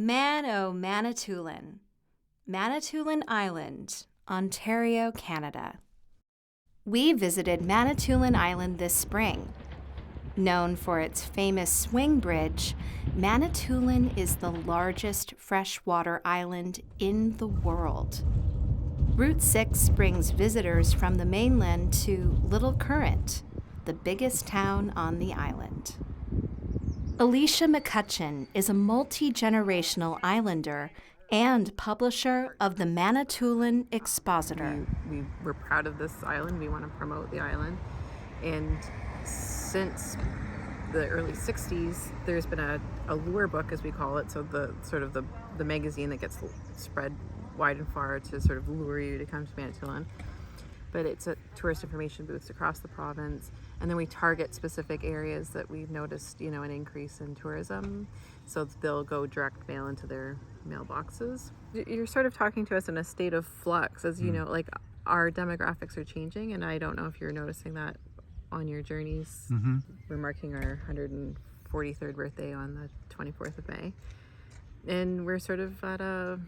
O Manitoulin, Manitoulin Island, Ontario, Canada. We visited Manitoulin Island this spring. Known for its famous swing bridge, Manitoulin is the largest freshwater island in the world. Route 6 brings visitors from the mainland to Little Current, the biggest town on the island. Alicia McCutcheon is a multi-generational islander and publisher of the Manitoulin Expositor. We were proud of this island. We want to promote the island. And since the early 60s, there's been a lure book, as we call it, so the magazine that gets spread wide and far to sort of lure you to come to Manitoulin. But it's a tourist information booths across the province, and then we target specific areas that we've noticed, an increase in tourism, so they'll go direct mail into their mailboxes. You're sort of talking to us in a state of flux, as you know, like our demographics are changing, and I don't know if you're noticing that on your journeys. We're marking our 143rd birthday on the 24th of May, and we're sort of at a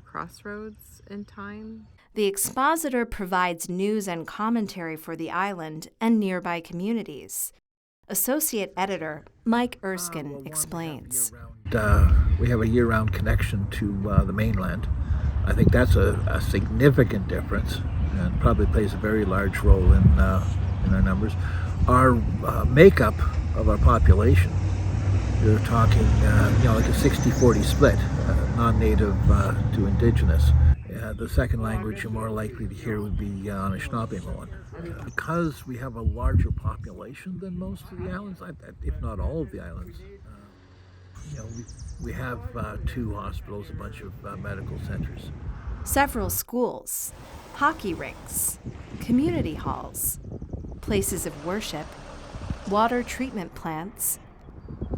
crossroads in time. The Expositor provides news and commentary for the island and nearby communities. Associate editor Mike Erskine explains. We have a year-round connection to the mainland. I think that's a significant difference and probably plays a very large role in our numbers. Our makeup of our population, you're talking like a 60-40 split, non-native to Indigenous. The second language you're more likely to hear would be Anishinaabemowin. Because we have a larger population than most of the islands, if not all of the islands, we have 2 hospitals, a bunch of medical centers. Several schools, hockey rinks, community halls, places of worship, water treatment plants,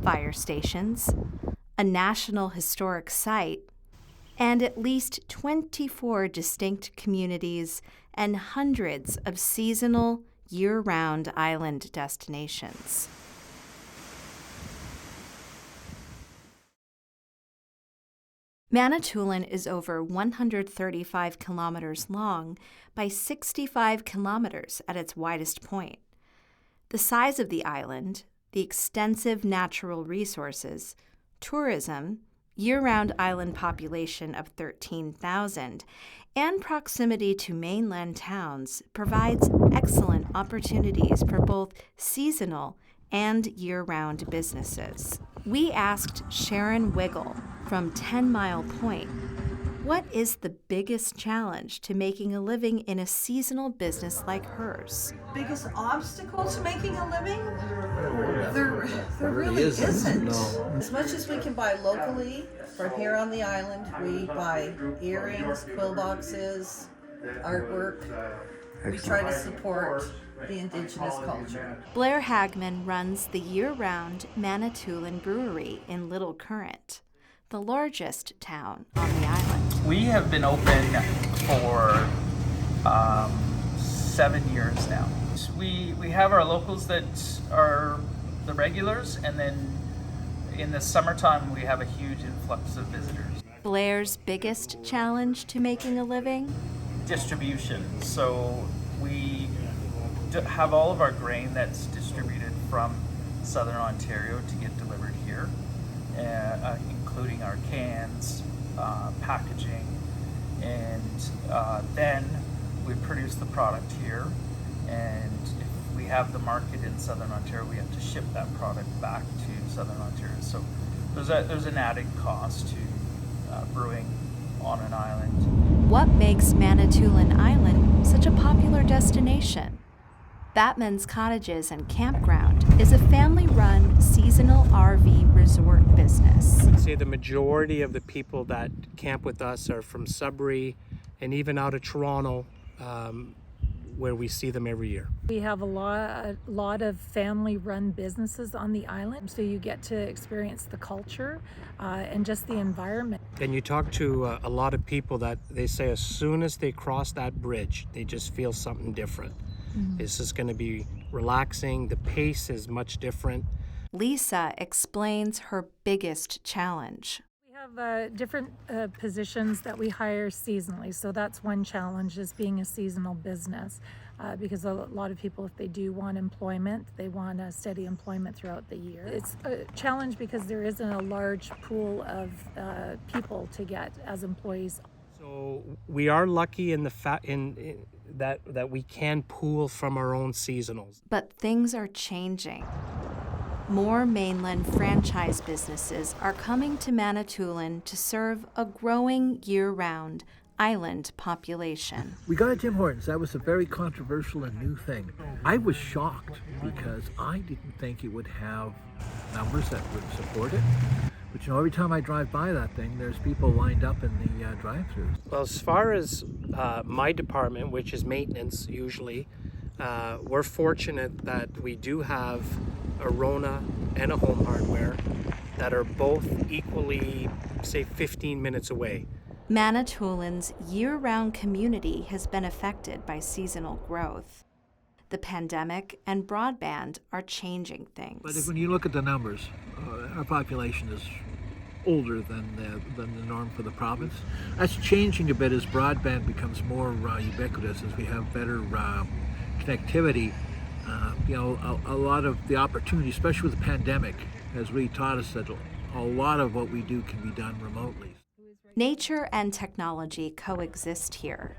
fire stations, a National Historic Site, and at least 24 distinct communities and hundreds of seasonal, year-round island destinations. Manitoulin is over 135 kilometers long by 65 kilometers at its widest point. The size of the island, the extensive natural resources, tourism, year-round island population of 13,000, and proximity to mainland towns provides excellent opportunities for both seasonal and year-round businesses. We asked Sharon Wiggle from 10 Mile Point, what is the biggest challenge to making a living in a seasonal business like hers? Biggest obstacle to making a living? There really isn't. No. As much as we can buy locally from here on the island, we buy earrings, quill boxes, artwork. We try to support the Indigenous culture. Blair Hagman runs the year-round Manitoulin Brewery in Little Current, the largest town on the island. We have been open for 7 years now. We have our locals that are the regulars, and then in the summertime we have a huge influx of visitors. Blair's biggest challenge to making a living? Distribution. So we have all of our grain that's distributed from Southern Ontario to get delivered here, including our cans, packaging, and then we produce the product here, and if we have the market in Southern Ontario, we have to ship that product back to Southern Ontario. So there's an added cost to brewing on an island. What makes Manitoulin Island such a popular destination? Batman's Cottages and Campground is a family-run seasonal RV resort business. I'd say the majority of the people that camp with us are from Sudbury and even out of Toronto, where we see them every year. We have a lot of family-run businesses on the island, so you get to experience the culture and just the environment. And you talk to a lot of people that they say as soon as they cross that bridge, they just feel something different. This is going to be relaxing. The pace is much different. Lisa explains her biggest challenge. We have different positions that we hire seasonally. So that's one challenge, is being a seasonal business. Because a lot of people, if they do want employment, they want a steady employment throughout the year. It's a challenge because there isn't a large pool of people to get as employees. So we are lucky in the that we can pool from our own seasonals. But things are changing. More mainland franchise businesses are coming to Manitoulin to serve a growing year-round island population. We got a Tim Hortons. That was a very controversial and new thing. I was shocked because I didn't think it would have numbers that would support it. But you know, every time I drive by that thing, there's people lined up in the drive-thrus. Well, as far as my department, which is maintenance usually, we're fortunate that we do have a Rona and a Home Hardware that are both equally, say, 15 minutes away. Manitoulin's year-round community has been affected by seasonal growth. The pandemic and broadband are changing things. But when you look at the numbers, our population is older than the norm for the province. That's changing a bit as broadband becomes more ubiquitous, as we have better connectivity. A lot of the opportunity, especially with the pandemic, has really taught us that a lot of what we do can be done remotely. Nature and technology coexist here.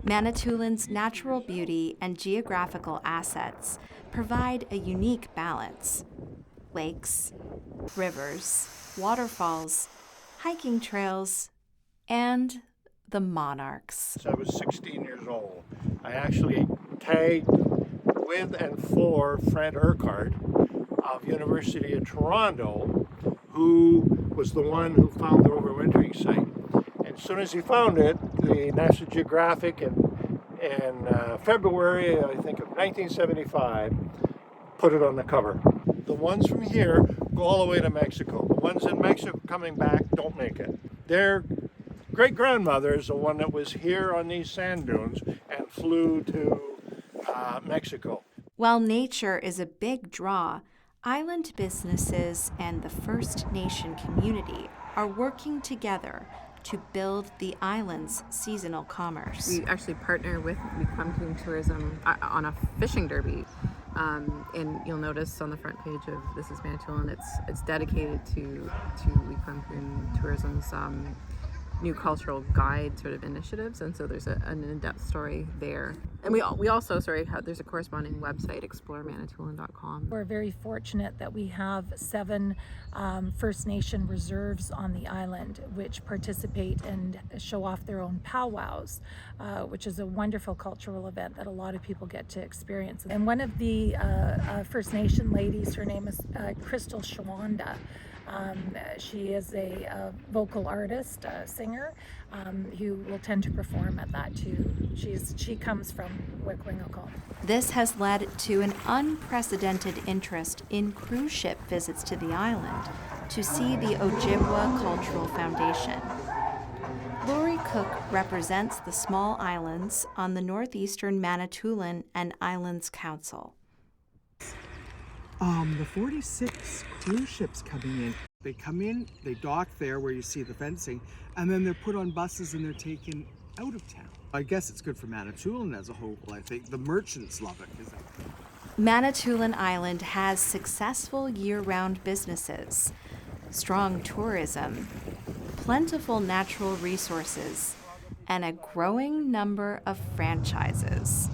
Manitoulin's natural beauty and geographical assets provide a unique balance. Lakes, rivers, waterfalls, hiking trails, and the monarchs. I was 16 years old. I actually tagged with and for Fred Urquhart of University of Toronto, who was the one who found the overwintering site. And as soon as he found it, the National Geographic in February, I think, of 1975, put it on the cover. The ones from here go all the way to Mexico. The ones in Mexico coming back don't make it. Their great-grandmother is the one that was here on these sand dunes and flew to Mexico. While nature is a big draw, island businesses and the First Nation community are working together to build the island's seasonal commerce. We actually partner with Manitoulin Tourism on a fishing derby. And you'll notice on the front page of This is Manitoulin, it's dedicated to Manitoulin Tourism's new cultural guide sort of initiatives, and so there's an in-depth story there. And we also there's a corresponding website, exploremanitoulin.com. We're very fortunate that we have 7 First Nation reserves on the island, which participate and show off their own powwows, which is a wonderful cultural event that a lot of people get to experience. And one of the First Nation ladies, her name is Crystal Shawanda. She is a vocal artist, singer, who will tend to perform at that too. She comes from Wikwingakul. This has led to an unprecedented interest in cruise ship visits to the island to see the Ojibwa Cultural Foundation. Lori Cook represents the small islands on the Northeastern Manitoulin and Islands Council. The 46 cruise ships coming in. They come in, they dock there where you see the fencing, and then they're put on buses and they're taken out of town. I guess it's good for Manitoulin as a whole. I think the merchants love it. Manitoulin Island has successful year-round businesses, strong tourism, plentiful natural resources, and a growing number of franchises.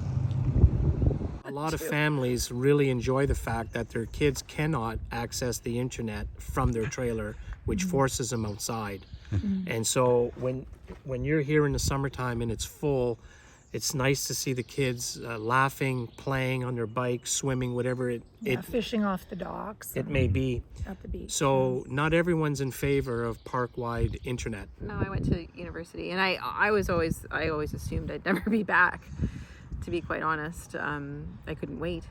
A lot of families really enjoy the fact that their kids cannot access the internet from their trailer, which forces them outside. And so when you're here in the summertime and it's full, it's nice to see the kids laughing, playing on their bikes, swimming, whatever it Fishing off the docks. it may be. At the beach. So not everyone's in favor of park-wide internet. No, I went to university, and I always assumed I'd never be back. To be quite honest, I couldn't wait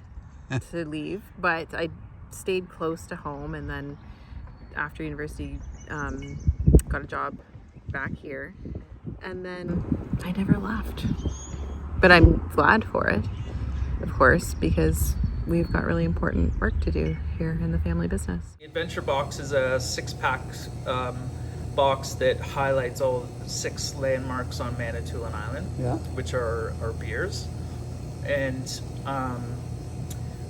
to leave, but I stayed close to home, and then after university, got a job back here, and then I never left. But I'm glad for it, of course, because we've got really important work to do here in the family business. The Adventure Box is a 6-pack box that highlights all 6 landmarks on Manitoulin Island, which are our beers. And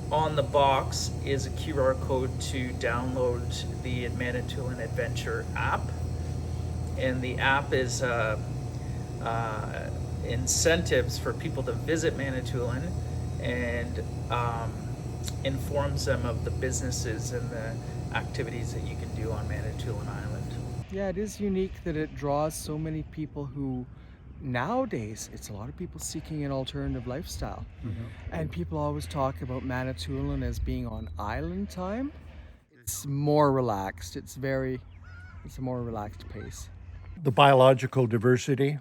on the box is a QR code to download the Manitoulin Adventure app. And the app is incentives for people to visit Manitoulin and informs them of the businesses and the activities that you can do on Manitoulin Island. Yeah, it is unique that it draws so many people who nowadays it's a lot of people seeking an alternative lifestyle. And people always talk about Manitoulin as being on island time. It's more relaxed. It's a more relaxed pace. The biological diversity.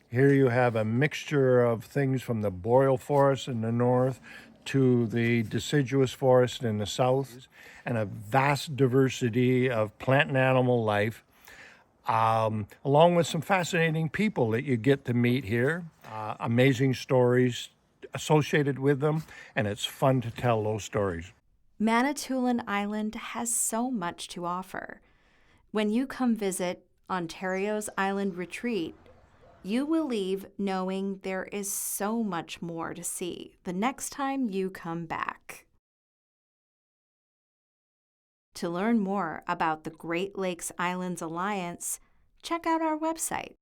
Here you have a mixture of things from the boreal forest in the north to the deciduous forest in the south, and a vast diversity of plant and animal life, along with some fascinating people that you get to meet here, amazing stories associated with them, and it's fun to tell those stories. Manitoulin Island has so much to offer. When you come visit Ontario's Island Retreat, you will leave knowing there is so much more to see the next time you come back. To learn more about the Great Lakes Islands Alliance, check out our website,